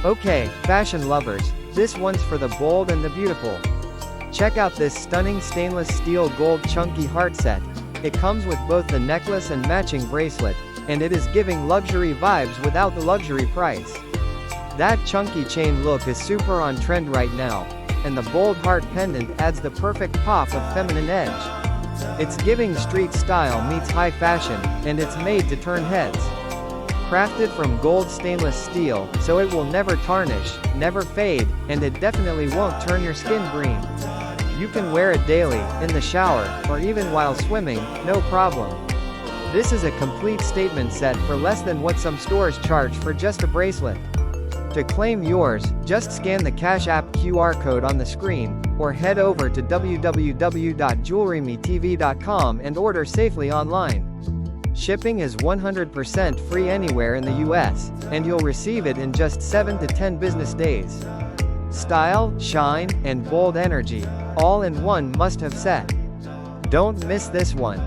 Okay, fashion lovers, this one's for the bold and the beautiful. Check out this stunning stainless steel gold chunky heart set. It comes with both the necklace and matching bracelet, and it is giving luxury vibes without the luxury price. That chunky chain look is super on trend right now, and the bold heart pendant adds the perfect pop of feminine edge. It's giving street style meets high fashion, and it's made to turn heads. Crafted from gold stainless steel, so it will never tarnish, never fade, and it definitely won't turn your skin green. You can wear it daily, in the shower, or even while swimming, no problem. This is a complete statement set for less than what some stores charge for just a bracelet. To claim yours, just scan the Cash App QR code on the screen, or head over to www.JewelryMeTV.com and order safely online. Shipping is 100% free anywhere in the US, and you'll receive it in just 7 to 10 business days. Style, shine, and bold energy, all in one must-have set. Don't miss this one.